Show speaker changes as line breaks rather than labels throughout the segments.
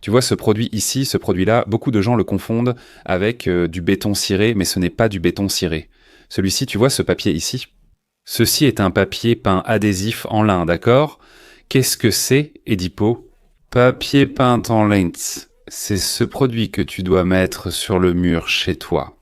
Tu vois ce produit ici, ce produit-là, beaucoup de gens le confondent avec du béton ciré, mais ce n'est pas du béton ciré. Celui-ci, tu vois ce papier ici? Ceci est un papier peint adhésif en lin, d'accord? Qu'est-ce que c'est, Edipo? Papier peint en lin. C'est ce produit que tu dois mettre sur le mur chez toi.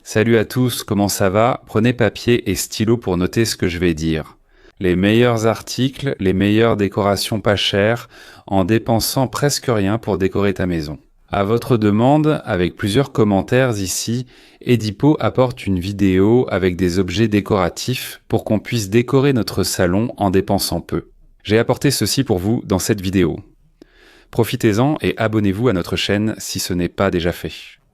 Salut à tous, comment ça va? Prenez papier et stylo pour noter ce que je vais dire. Les meilleurs articles, les meilleures décorations pas chères, en dépensant presque rien pour décorer ta maison. À votre demande, avec plusieurs commentaires ici, Edipo apporte une vidéo avec des objets décoratifs pour qu'on puisse décorer notre salon en dépensant peu. J'ai apporté ceci pour vous dans cette vidéo. Profitez-en et abonnez-vous à notre chaîne si ce n'est pas déjà fait.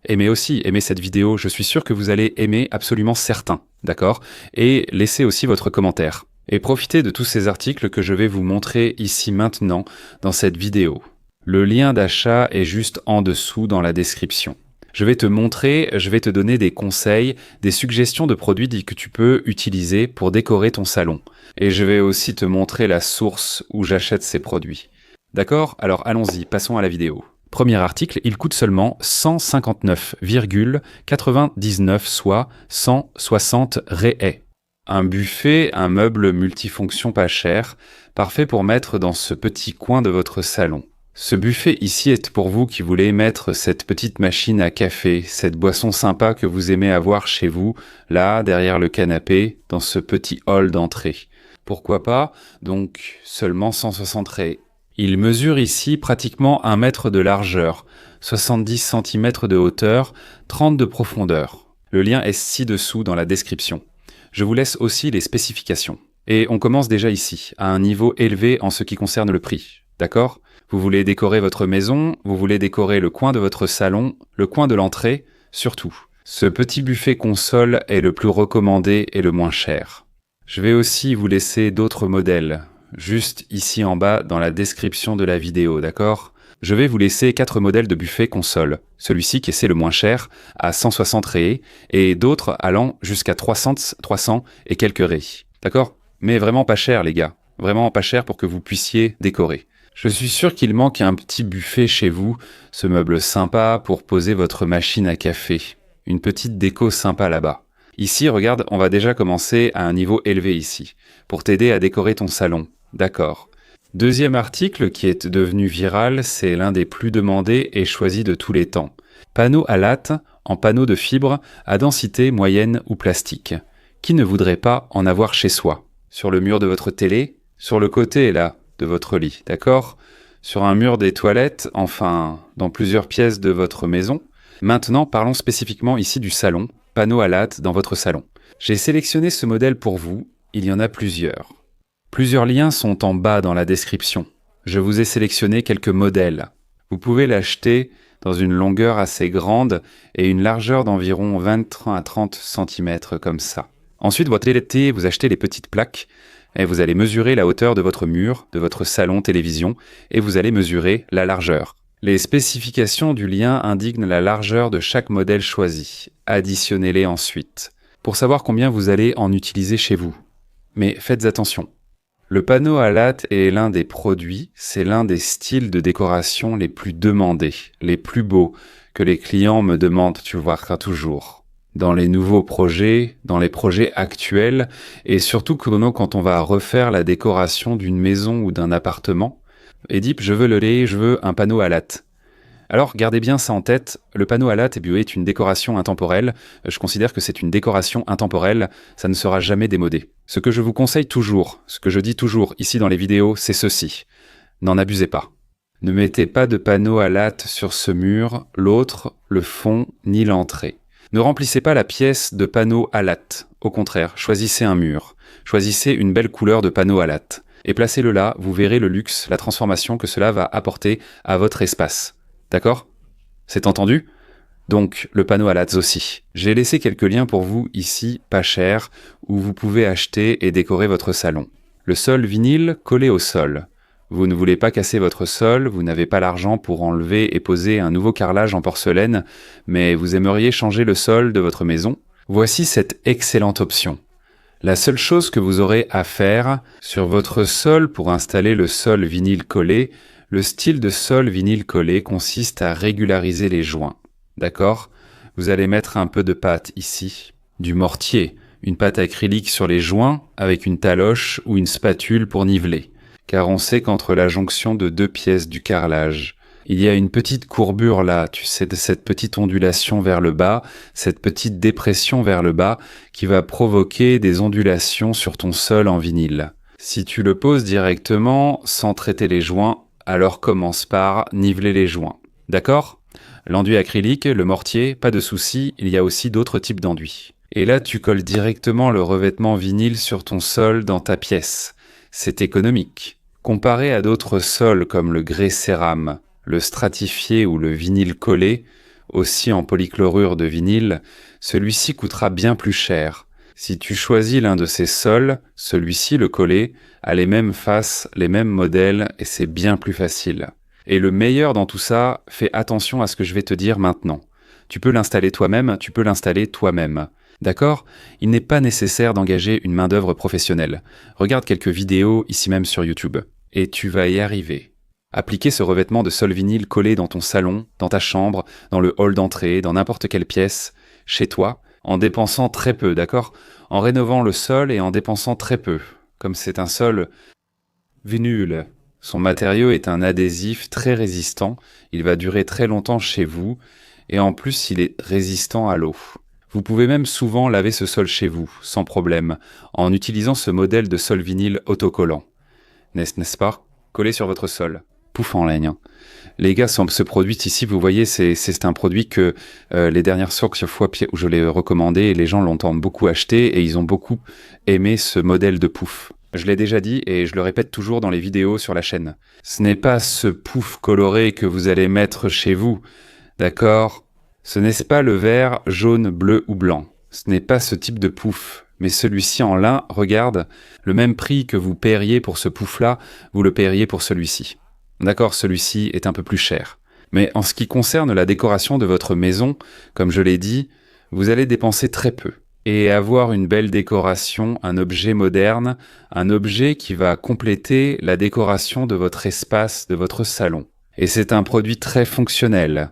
Aimez cette vidéo, je suis sûr que vous allez aimer absolument certains, d'accord? Et laissez aussi votre commentaire. Et profitez de tous ces articles que je vais vous montrer ici maintenant dans cette vidéo. Le lien d'achat est juste en dessous dans la description. Je vais te montrer, je vais te donner des conseils, des suggestions de produits que tu peux utiliser pour décorer ton salon. Et je vais aussi te montrer la source où j'achète ces produits. D'accord? Alors allons-y, passons à la vidéo. Premier article, il coûte seulement 159,99, soit 160 réais. Un buffet, un meuble multifonction pas cher, parfait pour mettre dans ce petit coin de votre salon. Ce buffet ici est pour vous qui voulez mettre cette petite machine à café, cette boisson sympa que vous aimez avoir chez vous, là, derrière le canapé, dans ce petit hall d'entrée. Pourquoi pas? Donc, seulement 160 réais. Il mesure ici pratiquement 1 mètre de largeur, 70 cm de hauteur, 30 de profondeur. Le lien est ci-dessous dans la description. Je vous laisse aussi les spécifications. Et on commence déjà ici, à un niveau élevé en ce qui concerne le prix. D'accord? Vous voulez décorer votre maison, vous voulez décorer le coin de votre salon, le coin de l'entrée, surtout. Ce petit buffet console est le plus recommandé et le moins cher. Je vais aussi vous laisser d'autres modèles, juste ici en bas dans la description de la vidéo, d'accord? Je vais vous laisser 4 modèles de buffet console, celui-ci qui est le moins cher, à 160 réais, et d'autres allant jusqu'à 300 et quelques réais, d'accord? Mais vraiment pas cher les gars, vraiment pas cher pour que vous puissiez décorer. Je suis sûr qu'il manque un petit buffet chez vous, ce meuble sympa pour poser votre machine à café, une petite déco sympa là-bas. Ici, regarde, on va déjà commencer à un niveau élevé ici, pour t'aider à décorer ton salon. D'accord. Deuxième article qui est devenu viral, c'est l'un des plus demandés et choisis de tous les temps. Panneau à latte en panneau de fibre à densité moyenne ou plastique. Qui ne voudrait pas en avoir chez soi? Sur le mur de votre télé, sur le côté là, de votre lit, d'accord? Sur un mur des toilettes, enfin, dans plusieurs pièces de votre maison. Maintenant, parlons spécifiquement ici du salon, panneau à latte dans votre salon. J'ai sélectionné ce modèle pour vous, il y en a plusieurs. Plusieurs liens sont en bas dans la description. Je vous ai sélectionné quelques modèles. Vous pouvez l'acheter dans une longueur assez grande et une largeur d'environ 20 à 30 cm comme ça. Ensuite, vous achetez les petites plaques et vous allez mesurer la hauteur de votre mur, de votre salon télévision et vous allez mesurer la largeur. Les spécifications du lien indiquent la largeur de chaque modèle choisi. Additionnez-les ensuite, pour savoir combien vous allez en utiliser chez vous. Mais faites attention. Le panneau à latte est l'un des produits, c'est l'un des styles de décoration les plus demandés, les plus beaux, que les clients me demandent, tu vois, toujours. Dans les nouveaux projets, dans les projets actuels, et surtout quand on va refaire la décoration d'une maison ou d'un appartement, Edip, je veux un panneau à latte. Alors, gardez bien ça en tête, le panneau à latte est une décoration intemporelle. Je considère que c'est une décoration intemporelle, ça ne sera jamais démodé. Ce que je vous conseille toujours, ce que je dis toujours ici dans les vidéos, c'est ceci. N'en abusez pas. Ne mettez pas de panneau à latte sur ce mur, l'autre, le fond, ni l'entrée. Ne remplissez pas la pièce de panneaux à latte. Au contraire, choisissez un mur. Choisissez une belle couleur de panneau à latte. Et placez-le là, vous verrez le luxe, la transformation que cela va apporter à votre espace. D'accord? C'est entendu? Donc, le panneau à latte aussi. J'ai laissé quelques liens pour vous ici, pas cher, où vous pouvez acheter et décorer votre salon. Le sol vinyle collé au sol. Vous ne voulez pas casser votre sol, vous n'avez pas l'argent pour enlever et poser un nouveau carrelage en porcelaine, mais vous aimeriez changer le sol de votre maison. Voici cette excellente option. La seule chose que vous aurez à faire sur votre sol pour installer le sol vinyle collé, le style de sol vinyle collé consiste à régulariser les joints. D'accord ? Vous allez mettre un peu de pâte ici, du mortier, une pâte acrylique sur les joints avec une taloche ou une spatule pour niveler. Car on sait qu'entre la jonction de deux pièces du carrelage, il y a une petite courbure là, tu sais, de cette petite ondulation vers le bas, cette petite dépression vers le bas qui va provoquer des ondulations sur ton sol en vinyle. Si tu le poses directement, sans traiter les joints, alors commence par niveler les joints. D'accord ? L'enduit acrylique, le mortier, pas de souci, il y a aussi d'autres types d'enduits. Et là, tu colles directement le revêtement vinyle sur ton sol dans ta pièce. C'est économique. Comparé à d'autres sols comme le grès cérame, le stratifié ou le vinyle collé, aussi en polychlorure de vinyle, celui-ci coûtera bien plus cher. Si tu choisis l'un de ces sols, celui-ci, le collé, a les mêmes faces, les mêmes modèles et c'est bien plus facile. Et le meilleur dans tout ça, fais attention à ce que je vais te dire maintenant. Tu peux l'installer toi-même. D'accord ? Il n'est pas nécessaire d'engager une main-d'œuvre professionnelle. Regarde quelques vidéos ici même sur YouTube. Et tu vas y arriver. Appliquer ce revêtement de sol vinyle collé dans ton salon, dans ta chambre, dans le hall d'entrée, dans n'importe quelle pièce, chez toi, en dépensant très peu, d'accord ? En rénovant le sol et en dépensant très peu. Comme c'est un sol vinyle. Son matériau est un adhésif très résistant, il va durer très longtemps chez vous, et en plus il est résistant à l'eau. Vous pouvez même souvent laver ce sol chez vous, sans problème, en utilisant ce modèle de sol vinyle autocollant. N'est-ce pas ? Collé sur votre sol. Pouf en laine. Les gars, ce produit ici, vous voyez, c'est un produit que les dernières fois où je l'ai recommandé, les gens l'ont beaucoup acheté et ils ont beaucoup aimé ce modèle de pouf. Je l'ai déjà dit et je le répète toujours dans les vidéos sur la chaîne. Ce n'est pas ce pouf coloré que vous allez mettre chez vous, d'accord ? Ce n'est pas le vert, jaune, bleu ou blanc. Ce n'est pas ce type de pouf. Mais celui-ci en lin, regarde, le même prix que vous paieriez pour ce pouf-là, vous le paieriez pour celui-ci. D'accord, celui-ci est un peu plus cher. Mais en ce qui concerne la décoration de votre maison, comme je l'ai dit, vous allez dépenser très peu. Et avoir une belle décoration, un objet moderne, un objet qui va compléter la décoration de votre espace, de votre salon. Et c'est un produit très fonctionnel.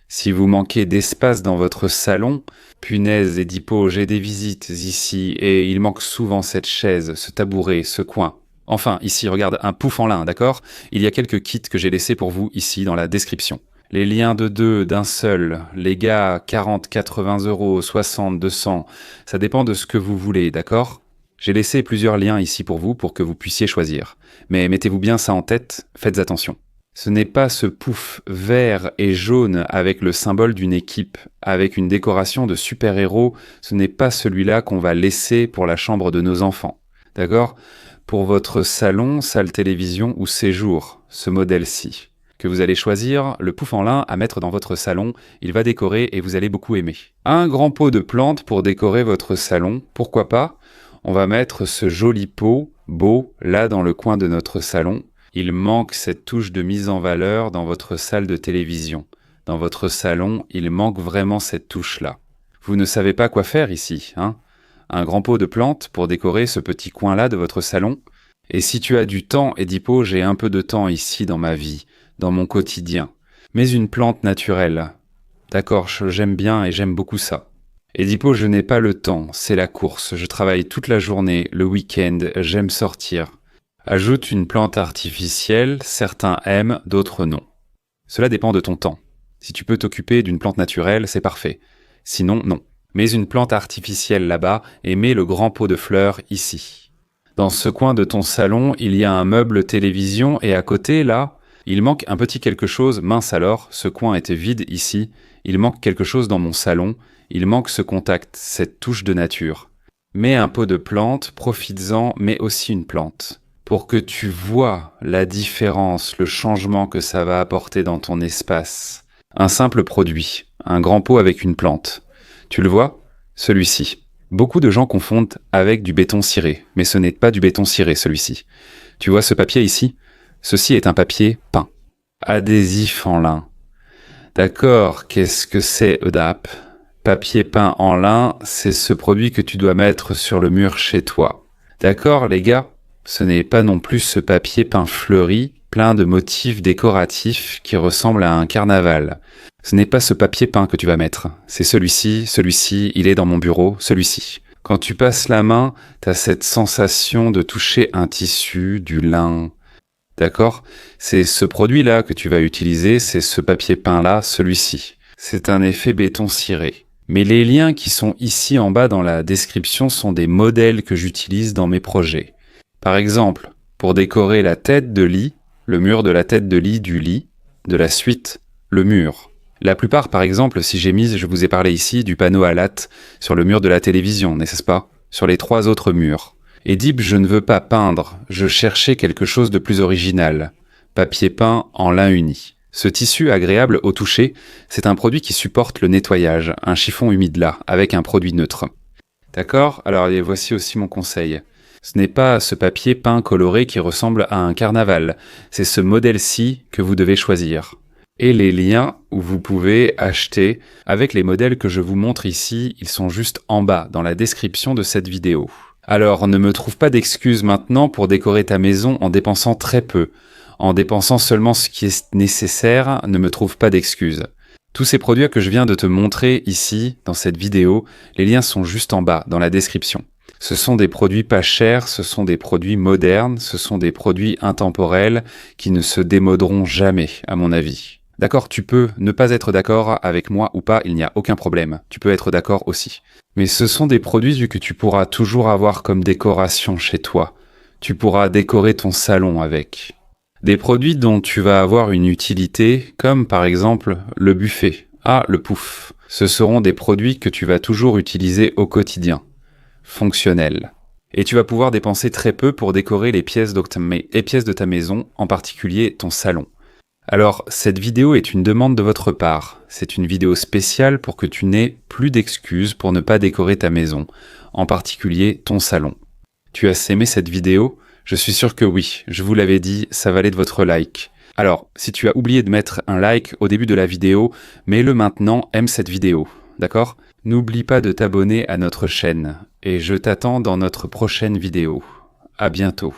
Si vous manquez d'espace dans votre salon, punaise Edipo, j'ai des visites ici et il manque souvent cette chaise, ce tabouret, ce coin. Enfin, ici, regarde, un pouf en lin, d'accord ? Il y a quelques kits que j'ai laissés pour vous ici dans la description. Les liens de deux, d'un seul, les gars, 40, 80 €, 60, 200, ça dépend de ce que vous voulez, d'accord ? J'ai laissé plusieurs liens ici pour vous pour que vous puissiez choisir. Mais mettez-vous bien ça en tête, faites attention. Ce n'est pas ce pouf vert et jaune avec le symbole d'une équipe, avec une décoration de super-héros, ce n'est pas celui-là qu'on va laisser pour la chambre de nos enfants. D'accord ? Pour votre salon, salle télévision ou séjour, ce modèle-ci. Que vous allez choisir, le pouf en lin à mettre dans votre salon, il va décorer et vous allez beaucoup aimer. Un grand pot de plantes pour décorer votre salon, pourquoi pas ? On va mettre ce joli pot, beau, là dans le coin de notre salon. Il manque cette touche de mise en valeur dans votre salle de télévision. Dans votre salon, il manque vraiment cette touche-là. Vous ne savez pas quoi faire ici, hein ? Un grand pot de plantes pour décorer ce petit coin-là de votre salon. Et si tu as du temps, Edipo, j'ai un peu de temps ici dans ma vie, dans mon quotidien. Mais une plante naturelle. D'accord, j'aime bien et j'aime beaucoup ça. Edipo, je n'ai pas le temps, c'est la course. Je travaille toute la journée, le week-end, j'aime sortir. Ajoute une plante artificielle, certains aiment, d'autres non. Cela dépend de ton temps. Si tu peux t'occuper d'une plante naturelle, c'est parfait. Sinon, non. Mets une plante artificielle là-bas et mets le grand pot de fleurs ici. Dans ce coin de ton salon, il y a un meuble télévision et à côté, là, il manque un petit quelque chose. Mince alors, ce coin était vide ici. Il manque quelque chose dans mon salon. Il manque ce contact, cette touche de nature. Mets un pot de plante, profites-en, mets aussi une plante. Pour que tu vois la différence, le changement que ça va apporter dans ton espace. Un simple produit, un grand pot avec une plante. Tu le vois ? Celui-ci. Beaucoup de gens confondent avec du béton ciré, mais ce n'est pas du béton ciré celui-ci. Tu vois ce papier ici ? Ceci est un papier peint. Adhésif en lin. D'accord, qu'est-ce que c'est EDAP ? Papier peint en lin, c'est ce produit que tu dois mettre sur le mur chez toi. D'accord, les gars? Ce n'est pas non plus ce papier peint fleuri, plein de motifs décoratifs qui ressemble à un carnaval. Ce n'est pas ce papier peint que tu vas mettre. C'est celui-ci, il est dans mon bureau, celui-ci. Quand tu passes la main, t'as cette sensation de toucher un tissu, du lin. D'accord? C'est ce produit-là que tu vas utiliser, c'est ce papier peint-là, celui-ci. C'est un effet béton ciré. Mais les liens qui sont ici en bas dans la description sont des modèles que j'utilise dans mes projets. Par exemple, pour décorer la tête de lit, le mur de la tête de lit du lit, de la suite, le mur. La plupart, par exemple, si j'ai mis, je vous ai parlé ici, du panneau à latte sur le mur de la télévision, n'est-ce pas? Sur les 3 autres murs. Et Deep, je ne veux pas peindre, je cherchais quelque chose de plus original. Papier peint en lin uni. Ce tissu agréable au toucher, c'est un produit qui supporte le nettoyage, un chiffon humide là, avec un produit neutre. D'accord? Alors voici aussi mon conseil. Ce n'est pas ce papier peint coloré qui ressemble à un carnaval, c'est ce modèle-ci que vous devez choisir. Et les liens où vous pouvez acheter avec les modèles que je vous montre ici, ils sont juste en bas, dans la description de cette vidéo. Alors ne me trouve pas d'excuses maintenant pour décorer ta maison en dépensant très peu. En dépensant seulement ce qui est nécessaire, ne me trouve pas d'excuses. Tous ces produits que je viens de te montrer ici, dans cette vidéo, les liens sont juste en bas, dans la description. Ce sont des produits pas chers, ce sont des produits modernes, ce sont des produits intemporels qui ne se démoderont jamais, à mon avis. D'accord, tu peux ne pas être d'accord avec moi ou pas, il n'y a aucun problème. Tu peux être d'accord aussi. Mais ce sont des produits que tu pourras toujours avoir comme décoration chez toi. Tu pourras décorer ton salon avec. Des produits dont tu vas avoir une utilité, comme par exemple le buffet. Ah, le pouf. Ce seront des produits que tu vas toujours utiliser au quotidien. Fonctionnels. Et tu vas pouvoir dépenser très peu pour décorer les pièces de ta maison, en particulier ton salon. Alors, cette vidéo est une demande de votre part. C'est une vidéo spéciale pour que tu n'aies plus d'excuses pour ne pas décorer ta maison, en particulier ton salon. Tu as aimé cette vidéo ? Je suis sûr que oui, je vous l'avais dit, ça valait de votre like. Alors, si tu as oublié de mettre un like au début de la vidéo, mets-le maintenant, aime cette vidéo, d'accord ? N'oublie pas de t'abonner à notre chaîne, et je t'attends dans notre prochaine vidéo. À bientôt.